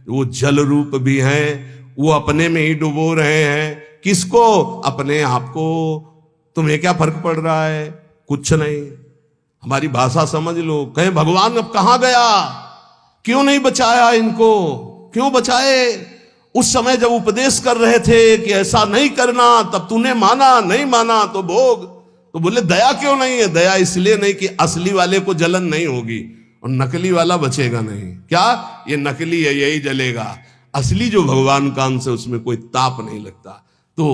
वो जल रूप भी हैं, वो अपने में ही डुबो रहे हैं। किसको? अपने आप को। तुम्हें क्या फर्क पड़ रहा है? कुछ नहीं। हमारी भाषा समझ लो। कहें भगवान अब कहां गया, क्यों नहीं बचाया इनको, क्यों बचाए? उस समय जब उपदेश कर रहे थे कि ऐसा नहीं करना, तब तूने माना, नहीं माना तो भोग। तो बोले दया क्यों नहीं है? दया इसलिए नहीं कि असली वाले को जलन नहीं होगी और नकली वाला बचेगा नहीं। क्या ये नकली है, यही जलेगा। असली जो भगवान का अंश है उसमें कोई ताप नहीं लगता। तो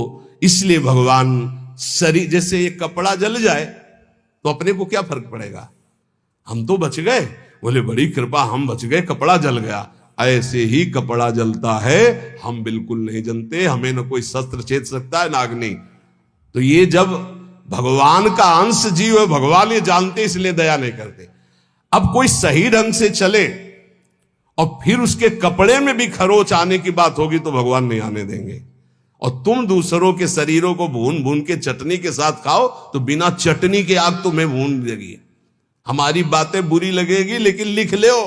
इसलिए भगवान शरीर, जैसे ये कपड़ा जल जाए तो अपने को क्या फर्क पड़ेगा, हम तो बच गए। बोले बड़ी कृपा, हम बच गए, कपड़ा जल गया। ऐसे ही कपड़ा जलता है, हम बिल्कुल नहीं जनते, हमें न कोई शस्त्र छेद सकता है ना अग्नि। तो ये जब भगवान का अंश जीव है, भगवान ये जानते इसलिए दया नहीं करते। अब कोई सही ढंग से चले और फिर उसके कपड़े में भी खरोच आने की बात होगी तो भगवान नहीं आने देंगे। और तुम दूसरों के शरीरों को भून भून के चटनी के साथ खाओ तो बिना चटनी के आग तुम्हें भून देगी। हमारी बातें बुरी लगेगी लेकिन लिख लो,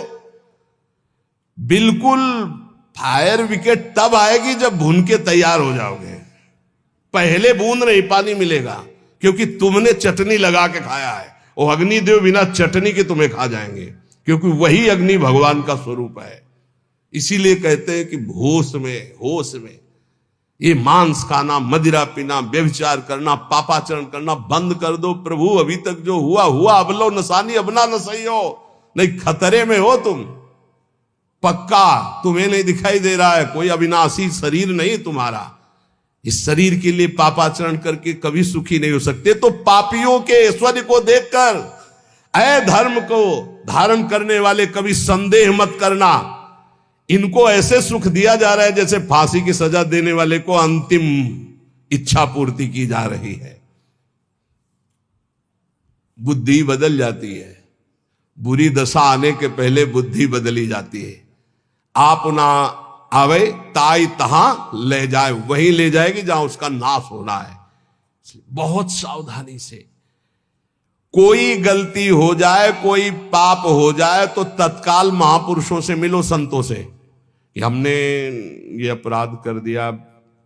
बिल्कुल फायर विकेट तब आएगी जब भून के तैयार हो जाओगे। पहले बूंद नहीं पानी मिलेगा क्योंकि तुमने चटनी लगा के खाया है। वो अग्निदेव बिना चटनी के तुम्हें खा जाएंगे, क्योंकि वही अग्नि भगवान का स्वरूप है। इसीलिए कहते हैं कि होश में ये मांस खाना, मदिरा पीना, व्यभिचार करना, पापाचरण करना बंद कर दो। प्रभु अभी तक जो हुआ हुआ, अब लो नसानी, अब ना सही हो, नहीं खतरे में हो तुम पक्का। तुम्हें नहीं दिखाई दे रहा है, कोई अविनाशी शरीर नहीं तुम्हारा। इस शरीर के लिए पापाचरण करके कभी सुखी नहीं हो सकते। तो पापियों के ऐश्वर्य को देखकर, अधर्म को धारण करने वाले कभी संदेह मत करना। इनको ऐसे सुख दिया जा रहा है जैसे फांसी की सजा देने वाले को अंतिम इच्छा पूर्ति की जा रही है। बुद्धि बदल जाती है, बुरी दशा आने के पहले बुद्धि बदली जाती है। आप ना आवे ताई तहां ले जाए, वहीं ले जाएगी जहां उसका नाश होना है। बहुत सावधानी से, कोई गलती हो जाए, कोई पाप हो जाए तो तत्काल महापुरुषों से मिलो, संतों से, कि हमने ये अपराध कर दिया,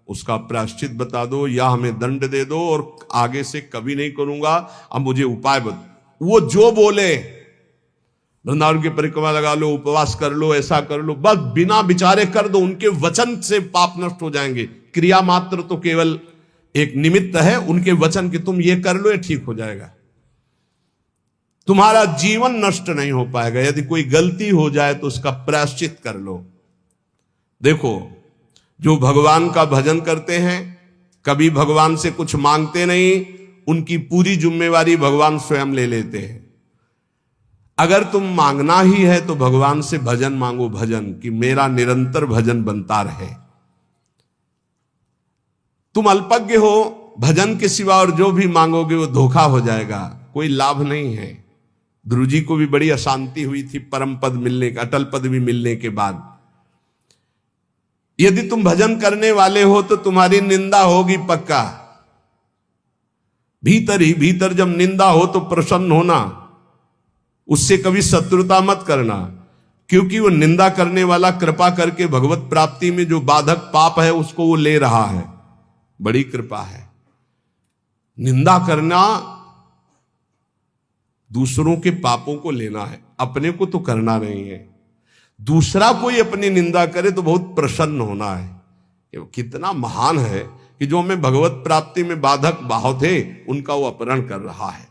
उसका प्रायश्चित बता दो या हमें दंड दे दो और आगे से कभी नहीं करूंगा, अब मुझे उपाय बता। वो जो बोले, वृंदावन की परिक्रमा लगा लो, उपवास कर लो, ऐसा कर लो, बस बिना विचारे कर दो। उनके वचन से पाप नष्ट हो जाएंगे। क्रिया मात्र तो केवल एक निमित्त है, उनके वचन की तुम ये कर लो, ये ठीक हो जाएगा। तुम्हारा जीवन नष्ट नहीं हो पाएगा। यदि कोई गलती हो जाए तो उसका प्रायश्चित कर लो। देखो, जो भगवान का भजन करते हैं, कभी भगवान से कुछ मांगते नहीं, उनकी पूरी जिम्मेवारी भगवान स्वयं ले लेते हैं। अगर तुम मांगना ही है तो भगवान से भजन मांगो, भजन कि मेरा निरंतर भजन बनता रहे। तुम अल्पज्ञ हो, भजन के सिवा और जो भी मांगोगे वो धोखा हो जाएगा, कोई लाभ नहीं है। ध्रुव जी को भी बड़ी अशांति हुई थी परम पद मिलने का, अटल पद भी मिलने के बाद। यदि तुम भजन करने वाले हो तो तुम्हारी निंदा होगी पक्का। भीतर ही भीतर जब निंदा हो तो प्रसन्न होना, उससे कभी शत्रुता मत करना, क्योंकि वो निंदा करने वाला कृपा करके भगवत प्राप्ति में जो बाधक पाप है उसको वो ले रहा है। बड़ी कृपा है। निंदा करना दूसरों के पापों को लेना है, अपने को तो करना नहीं है। दूसरा कोई अपनी निंदा करे तो बहुत प्रसन्न होना है। ये कितना महान है कि जो हमें भगवत प्राप्ति में बाधक बाहु थे उनका वो अपहरण कर रहा है।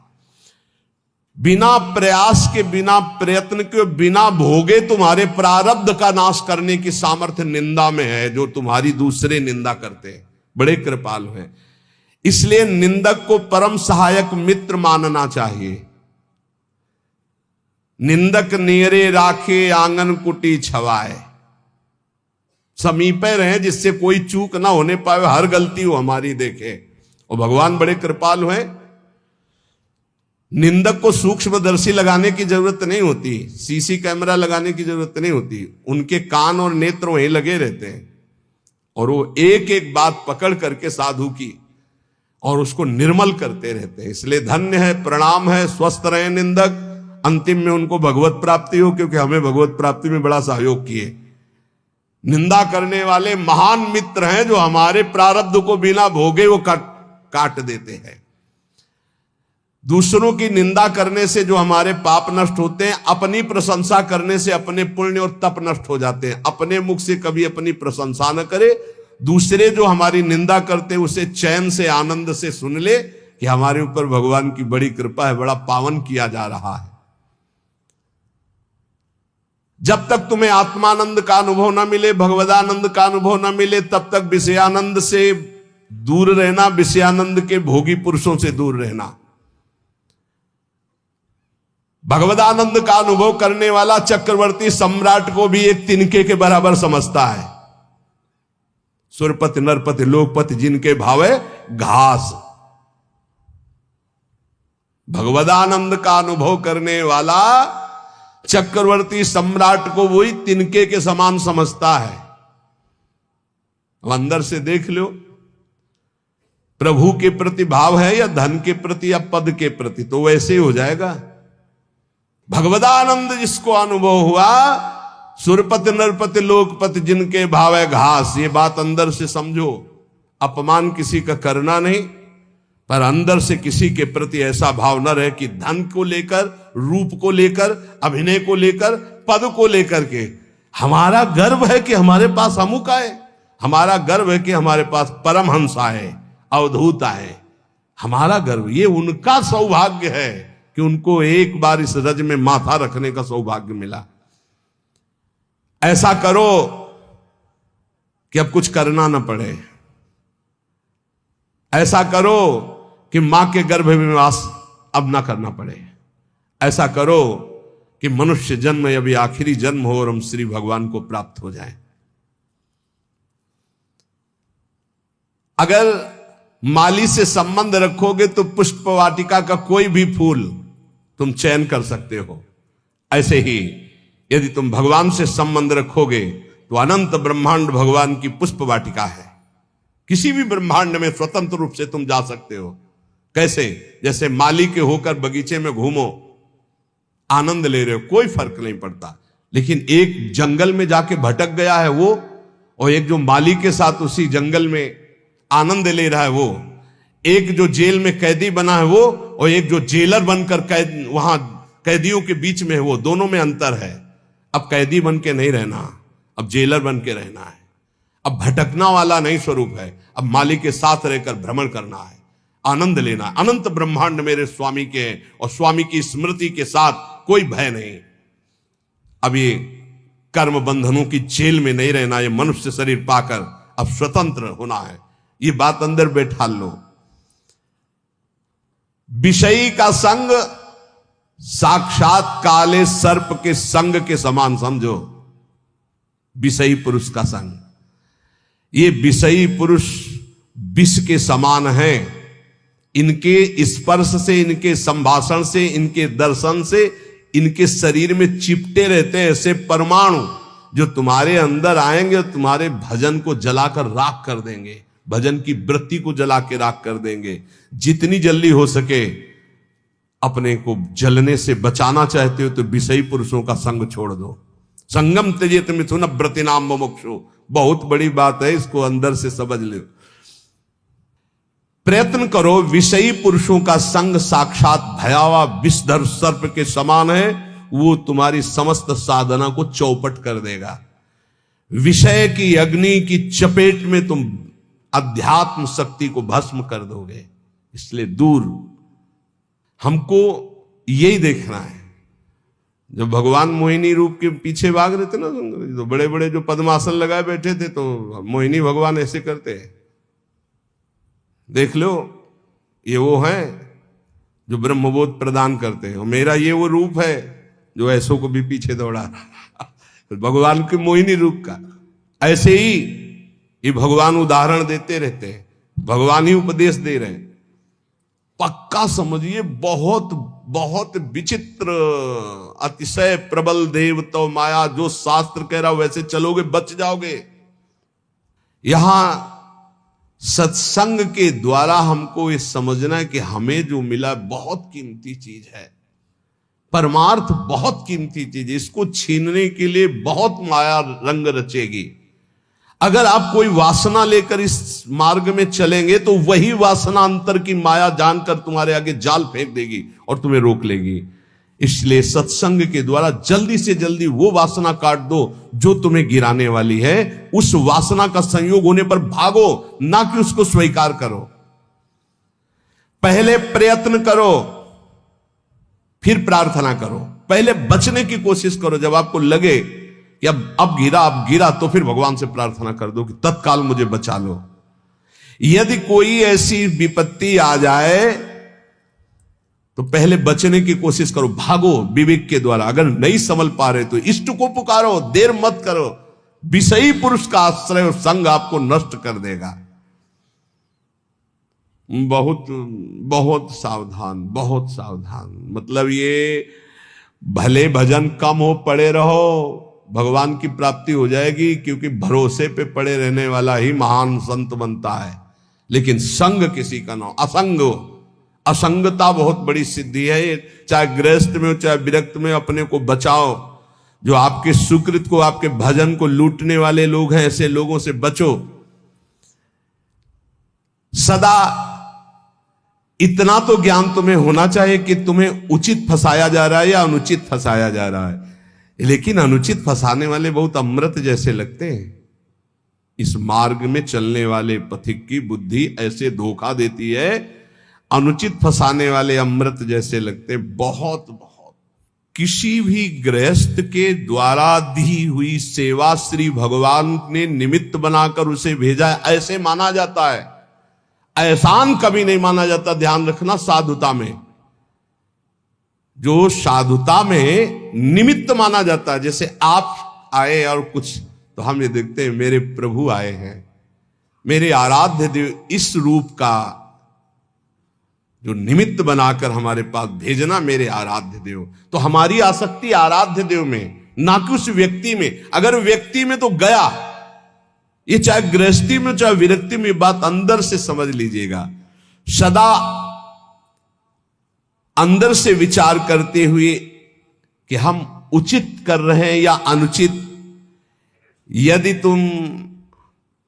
बिना प्रयास के, बिना प्रयत्न के, बिना भोगे तुम्हारे प्रारब्ध का नाश करने की सामर्थ्य निंदा में है, जो तुम्हारी दूसरे निंदा करते हैं। बड़े कृपालु हैं। इसलिए निंदक को परम सहायक मित्र मानना चाहिए। निंदक नेरे राखे आंगन कुटी छवाए, समीपे रहे जिससे कोई चूक ना होने पाए, हर गलती वो हमारी देखे। और भगवान बड़े कृपालु हैं। निंदक को सूक्ष्मदर्शी लगाने की जरूरत नहीं होती, सीसी कैमरा लगाने की जरूरत नहीं होती। उनके कान और नेत्र वहीं लगे रहते हैं और वो एक एक बात पकड़ करके साधु की और उसको निर्मल करते रहते हैं। इसलिए धन्य है, प्रणाम है, स्वस्थ रहे निंदक। अंतिम में उनको भगवत प्राप्ति हो, क्योंकि हमें भगवत प्राप्ति में बड़ा सहयोग किए। निंदा करने वाले महान मित्र हैं जो हमारे प्रारब्ध को बिना भोगे वो काट देते हैं। दूसरों की निंदा करने से जो हमारे पाप नष्ट होते हैं, अपनी प्रशंसा करने से अपने पुण्य और तप नष्ट हो जाते हैं। अपने मुख से कभी अपनी प्रशंसा न करे, दूसरे जो हमारी निंदा करते हैं उसे चैन से आनंद से सुन ले कि हमारे ऊपर भगवान की बड़ी कृपा है, बड़ा पावन किया जा रहा है। जब तक तुम्हें आत्मानंद का अनुभव न मिले, भगवदानंद का अनुभव न मिले, तब तक विषयानंद से दूर रहना, विषयानंद के भोगी पुरुषों से दूर रहना। भगवदानंद का अनुभव करने वाला चक्रवर्ती सम्राट को भी एक तिनके के बराबर समझता है। सुरपति नरपति लोकपति जिनके भावे घास। भगवदानंद का अनुभव करने वाला चक्रवर्ती सम्राट को वही तिनके के समान समझता है। अब अंदर से देख लो, प्रभु के प्रति भाव है या धन के प्रति या पद के प्रति, तो वैसे ही हो जाएगा। भगवदानंद जिसको अनुभव हुआ, सुरपति नरपति लोकपति जिनके भाव है घास, ये बात अंदर से समझो। अपमान किसी का करना नहीं, पर अंदर से किसी के प्रति ऐसा भाव न रहे कि धन को लेकर, रूप को लेकर, अभिनय को लेकर, पद को लेकर के हमारा गर्व है कि हमारे पास अमुक आए, हमारा गर्व है कि हमारे पास परमहंस आए, अवधूत आए। हमारा गर्व, ये उनका सौभाग्य है कि उनको एक बार इस रज में माथा रखने का सौभाग्य मिला। ऐसा करो कि अब कुछ करना न पड़े। ऐसा करो कि मां के गर्भ में वास अब ना करना पड़े। ऐसा करो कि मनुष्य जन्म अभी आखिरी जन्म हो और हम श्री भगवान को प्राप्त हो जाएं। अगर माली से संबंध रखोगे तो पुष्प वाटिका का कोई भी फूल तुम चयन कर सकते हो। ऐसे ही यदि तुम भगवान से संबंध रखोगे तो अनंत ब्रह्मांड भगवान की पुष्प वाटिका है। किसी भी ब्रह्मांड में स्वतंत्र रूप से तुम जा सकते हो। कैसे? जैसे माली के होकर बगीचे में घूमो, आनंद ले रहे हो, कोई फर्क नहीं पड़ता। लेकिन एक जंगल में जाके भटक गया है वो, और एक जो माली के साथ उसी जंगल में आनंद ले रहा है वो, एक जो जेल में कैदी बना है वो, और एक जो जेलर बनकर वहां कैदियों के बीच में है वो, दोनों में अंतर है। अब कैदी बन के नहीं रहना, अब जेलर बन के रहना है। अब भटकना वाला नहीं स्वरूप है, अब मालिक के साथ रहकर भ्रमण करना है, आनंद लेना। अनंत ब्रह्मांड मेरे स्वामी के हैं और स्वामी की स्मृति के साथ कोई भय नहीं। अब ये कर्म बंधनों की जेल में नहीं रहना, ये मनुष्य शरीर पाकर अब स्वतंत्र होना है। ये बात अंदर बैठा लो। विषयी का संग साक्षात काले सर्प के संग के समान समझो। विषयी पुरुष का संग, ये विषयी पुरुष विष के समान है। इनके स्पर्श से, इनके संभाषण से, इनके दर्शन से इनके शरीर में चिपटे रहते हैं ऐसे परमाणु, जो तुम्हारे अंदर आएंगे और तुम्हारे भजन को जलाकर राख कर देंगे, भजन की वृत्ति को जला के राख कर देंगे। जितनी जल्दी हो सके अपने को जलने से बचाना चाहते हो तो विषयी पुरुषों का संग छोड़ दो। संगम त्यजेत मिथुन व्रति नाम मुमुक्षु, बहुत बड़ी बात है, इसको अंदर से समझ लो। प्रयत्न करो। विषयी पुरुषों का संग साक्षात भयावह विषधर सर्प के समान है, वो तुम्हारी समस्त साधना को चौपट कर देगा। विषय की अग्नि की चपेट में तुम अध्यात्म शक्ति को भस्म कर दोगे। इसलिए दूर। हमको यही देखना है। जब भगवान मोहिनी रूप के पीछे भाग रहे थे ना, तो बड़े बड़े जो पद्मासन लगाए बैठे थे, तो मोहिनी भगवान ऐसे करते हैं। देख लो, ये वो हैं जो ब्रह्मबोध प्रदान करते हैं, और मेरा ये वो रूप है जो ऐसों को भी पीछे दौड़ा भगवान के मोहिनी रूप का। ऐसे ही ये भगवान उदाहरण देते रहते हैं, भगवान ही उपदेश दे रहे हैं। पक्का समझिए, बहुत बहुत विचित्र, अतिशय प्रबल देव तो माया, जो शास्त्र कह रहा वैसे चलोगे बच जाओगे। यहां सत्संग के द्वारा हमको ये समझना है कि हमें जो मिला बहुत कीमती चीज है, परमार्थ बहुत कीमती चीज है। इसको छीनने के लिए बहुत माया रंग रचेगी, अगर आप कोई वासना लेकर इस मार्ग में चलेंगे तो वही वासना अंतर की माया जानकर तुम्हारे आगे जाल फेंक देगी और तुम्हें रोक लेगी। इसलिए सत्संग के द्वारा जल्दी से जल्दी वो वासना काट दो जो तुम्हें गिराने वाली है। उस वासना का संयोग होने पर भागो, ना कि उसको स्वीकार करो। पहले प्रयत्न करो, फिर प्रार्थना करो। पहले बचने की कोशिश करो। जब आपको लगे कि अब गिरा तो फिर भगवान से प्रार्थना कर दो कि तत्काल मुझे बचा लो। यदि कोई ऐसी विपत्ति आ जाए तो पहले बचने की कोशिश करो, भागो विवेक के द्वारा। अगर नहीं संभल पा रहे तो इष्ट को पुकारो, देर मत करो। विषयी पुरुष का आश्रय और संग आपको नष्ट कर देगा। बहुत बहुत सावधान, बहुत सावधान। मतलब ये भले भजन कम हो, पड़े रहो, भगवान की प्राप्ति हो जाएगी, क्योंकि भरोसे पे पड़े रहने वाला ही महान संत बनता है। लेकिन संग किसी का ना, असंगता बहुत बड़ी सिद्धि है। चाहे गृहस्थ में हो चाहे विरक्त में, अपने को बचाओ। जो आपके सुकृत को, आपके भजन को लूटने वाले लोग हैं, ऐसे लोगों से बचो। सदा इतना तो ज्ञान तुम्हें होना चाहिए कि तुम्हें उचित फंसाया जा रहा है या अनुचित फंसाया जा रहा है। लेकिन अनुचित फंसाने वाले बहुत अमृत जैसे लगते हैं। इस मार्ग में चलने वाले पथिक की बुद्धि ऐसे धोखा देती है, अनुचित फंसाने वाले अमृत जैसे लगते हैं। बहुत बहुत किसी भी गृहस्थ के द्वारा दी हुई सेवा श्री भगवान ने निमित्त बनाकर उसे भेजा है, ऐसे माना जाता है। एहसान कभी नहीं माना जाता। ध्यान रखना, साधुता में, जो साधुता में निमित्त माना जाता है। जैसे आप आए और कुछ, तो हम ये देखते हैं मेरे प्रभु आए हैं, मेरे आराध्य देव, इस रूप का जो निमित्त बनाकर हमारे पास भेजना, मेरे आराध्य देव। तो हमारी आसक्ति आराध्य देव में, ना कि उस व्यक्ति में। अगर व्यक्ति में तो गया, ये चाहे गृहस्थी में चाहे विरक्ति में, बात अंदर से समझ लीजिएगा। सदा अंदर से विचार करते हुए कि हम उचित कर रहे हैं या अनुचित। यदि तुम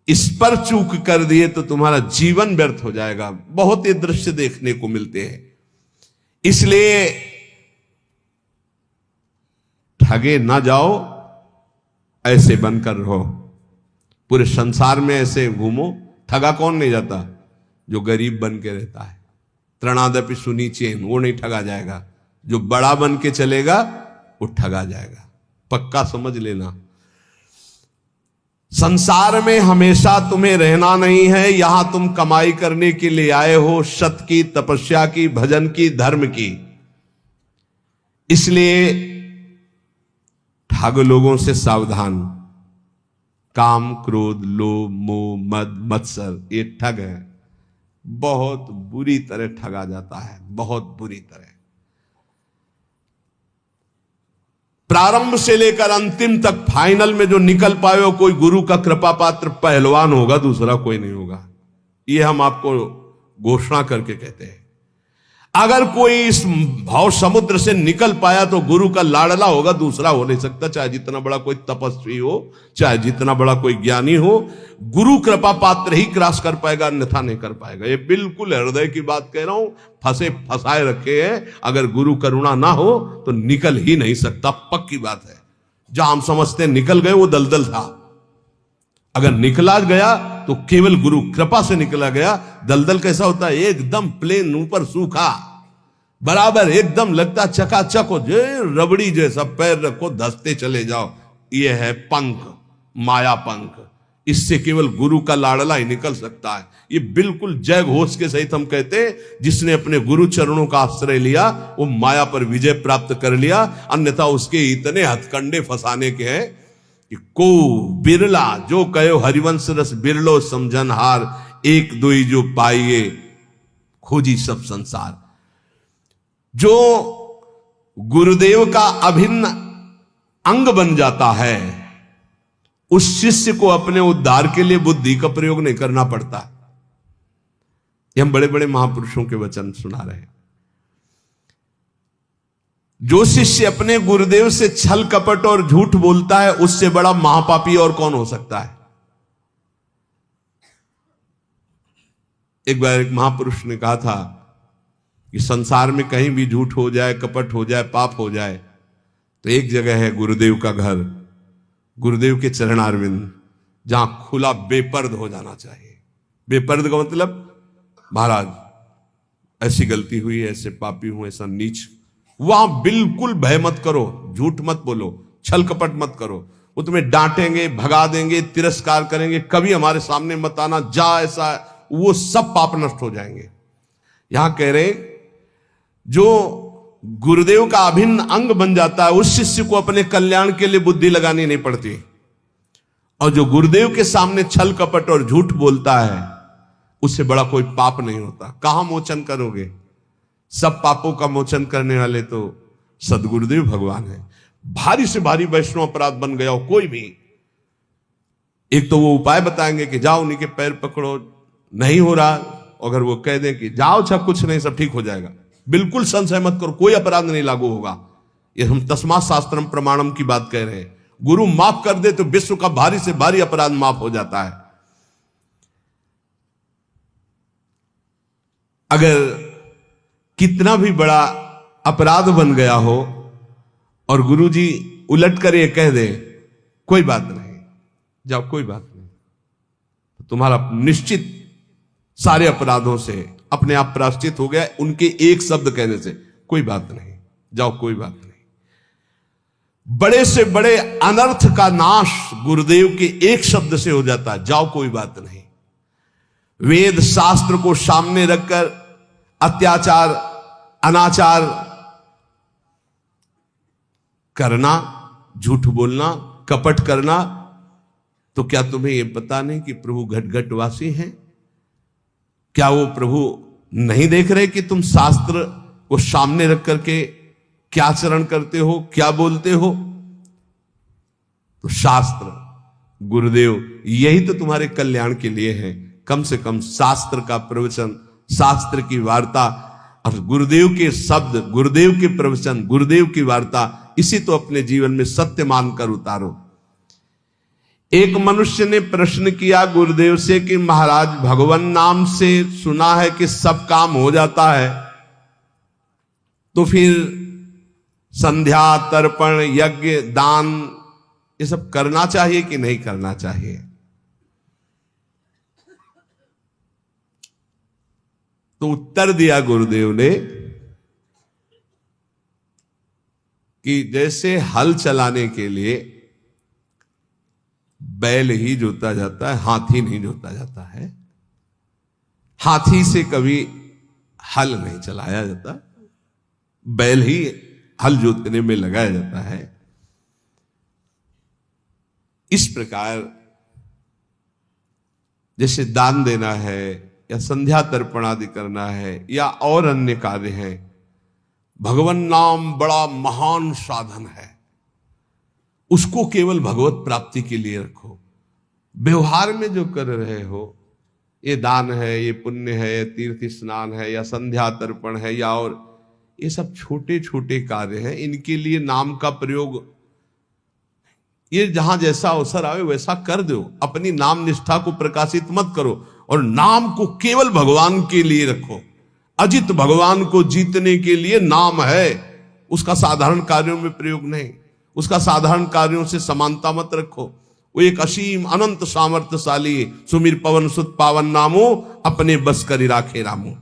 इस पर चूक कर दिए तो तुम्हारा जीवन व्यर्थ हो जाएगा। बहुत ये दृश्य देखने को मिलते हैं। इसलिए ठगे ना जाओ, ऐसे बनकर रहो। पूरे संसार में ऐसे घूमो। ठगा कौन नहीं जाता? जो गरीब बन के रहता है। त्रणादपि सुनी चेन, वो नहीं ठगा जाएगा। जो बड़ा बन के चलेगा वो ठगा जाएगा। पक्का समझ लेना। संसार में हमेशा तुम्हें रहना नहीं है। यहां तुम कमाई करने के लिए आए हो, सत की, तपस्या की, भजन की, धर्म की। इसलिए ठग लोगों से सावधान। काम, क्रोध, लोभ, मोह, मद, मत्सर, ये ठग है। बहुत बुरी तरह ठगा जाता है, बहुत बुरी तरह। प्रारंभ से लेकर अंतिम तक, फाइनल में जो निकल पाए हो, कोई गुरु का कृपा पात्र पहलवान होगा, दूसरा कोई नहीं होगा। ये हम आपको घोषणा करके कहते हैं। अगर कोई इस भाव समुद्र से निकल पाया तो गुरु का लाडला होगा, दूसरा हो नहीं सकता। चाहे जितना बड़ा कोई तपस्वी हो, चाहे जितना बड़ा कोई ज्ञानी हो, गुरु कृपा पात्र ही क्रॉस कर पाएगा, अन्यथा नहीं कर पाएगा। ये बिल्कुल हृदय की बात कह रहा हूं। फंसाए रखे हैं। अगर गुरु करुणा ना हो तो निकल ही नहीं सकता, पक्की बात है। जहां हम समझते हैं निकल गए, वो दलदल था। अगर निकला गया तो केवल गुरु कृपा से निकला गया। दलदल कैसा होता है? एकदम प्लेन, ऊपर सूखा, बराबर एकदम लगता चकाचक हो, जो रबड़ी जैसा। पैर रखो, धसते चले जाओ। ये है पंख, माया पंख। इससे केवल गुरु का लाडला ही निकल सकता है। ये बिल्कुल जय घोष के सहित हम कहते हैं, जिसने अपने गुरु चरणों का आश्रय लिया वो माया पर विजय प्राप्त कर लिया। अन्यथा उसके इतने हथकंडे फंसाने के हैं कि को बिरला जो कहो हरिवंश रस बिरलो समझनहार, एक दुई जो पाइए खोजी सब संसार। जो गुरुदेव का अभिन्न अंग बन जाता है, उस शिष्य को अपने उद्धार के लिए बुद्धि का प्रयोग नहीं करना पड़ता। ये हम बड़े बड़े महापुरुषों के वचन सुना रहे हैं। जो शिष्य अपने गुरुदेव से छल कपट और झूठ बोलता है, उससे बड़ा महापापी और कौन हो सकता है? एक बार एक महापुरुष ने कहा था कि संसार में कहीं भी झूठ हो जाए, कपट हो जाए, पाप हो जाए, तो एक जगह है गुरुदेव का घर, गुरुदेव के चरणारविंद, जहां खुला बेपर्द हो जाना चाहिए। बेपर्द का मतलब, महाराज ऐसी गलती हुई, ऐसे पापी हूं, ऐसा नीच, वहां बिल्कुल भय मत करो, झूठ मत बोलो, छल कपट मत करो। वो तुम्हें डांटेंगे, भगा देंगे, तिरस्कार करेंगे, कभी हमारे सामने मत आना, जा ऐसा, वो सब पाप नष्ट हो जाएंगे। यहां कह रहे जो गुरुदेव का अभिन्न अंग बन जाता है, उस शिष्य को अपने कल्याण के लिए बुद्धि लगानी नहीं पड़ती। और जो गुरुदेव के सामने छल कपट और झूठ बोलता है, उससे बड़ा कोई पाप नहीं होता। कहां मोचन करोगे? सब पापों का मोचन करने वाले तो सदगुरुदेव भगवान है। भारी से भारी वैष्णव अपराध बन गया हो कोई भी, एक तो वो उपाय बताएंगे कि जाओ उन्हीं के पैर पकड़ो, नहीं हो रहा, अगर वो कह दें कि जाओ अच्छा कुछ नहीं, सब ठीक हो जाएगा, बिल्कुल संशय मत करो, कोई अपराध नहीं लागू होगा। ये हम तस्मात् शास्त्रम प्रमाणम की बात कह रहे हैं। गुरु माफ कर दे तो विश्व का भारी से भारी अपराध माफ हो जाता है। अगर कितना भी बड़ा अपराध बन गया हो और गुरुजी उलट कर ये कह दे कोई बात नहीं, जाओ कोई बात नहीं, तो तुम्हारा निश्चित सारे अपराधों से अपने आप प्रायश्चित हो गया उनके एक शब्द कहने से। कोई बात नहीं, जाओ कोई बात नहीं। बड़े से बड़े अनर्थ का नाश गुरुदेव के एक शब्द से हो जाता है, जाओ कोई बात नहीं। वेद शास्त्र को सामने रखकर अत्याचार, अनाचार करना, झूठ बोलना, कपट करना, तो क्या तुम्हें यह पता नहीं कि प्रभु घट घटवासी हैं? क्या वो प्रभु नहीं देख रहे कि तुम शास्त्र को सामने रख करके क्या आचरण करते हो, क्या बोलते हो? तो शास्त्र, गुरुदेव यही तो तुम्हारे कल्याण के लिए है। कम से कम शास्त्र का प्रवचन, शास्त्र की वार्ता और गुरुदेव के शब्द, गुरुदेव के प्रवचन, गुरुदेव की वार्ता, इसी तो अपने जीवन में सत्य मानकर उतारो। एक मनुष्य ने प्रश्न किया गुरुदेव से कि महाराज, भगवान नाम से सुना है कि सब काम हो जाता है, तो फिर संध्या, तर्पण, यज्ञ, दान, ये सब करना चाहिए कि नहीं करना चाहिए? तो उत्तर दिया गुरुदेव ने कि जैसे हल चलाने के लिए बैल ही जोता जाता है, हाथी नहीं जोता जाता है। हाथी से कभी हल नहीं चलाया जाता, बैल ही हल जोतने में लगाया जाता है। इस प्रकार जैसे दान देना है या संध्या तर्पण आदि करना है या और अन्य कार्य हैं, भगवान नाम बड़ा महान साधन है, उसको केवल भगवत प्राप्ति के लिए रखो। व्यवहार में जो कर रहे हो, ये दान है, ये पुण्य है, ये तीर्थ स्नान है, या संध्या तर्पण है, या और ये सब छोटे छोटे कार्य हैं, इनके लिए नाम का प्रयोग ये जहां जैसा अवसर आवे वैसा कर दो। अपनी नाम निष्ठा को प्रकाशित मत करो और नाम को केवल भगवान के लिए रखो। अजित भगवान को जीतने के लिए नाम है, उसका साधारण कार्यों में प्रयोग नहीं, उसका साधारण कार्यों से समानता मत रखो। वो एक असीम अनंत सामर्थ्यशाली सुमिर पवन सुत पावन नामो, अपने बस करी राखे रामो।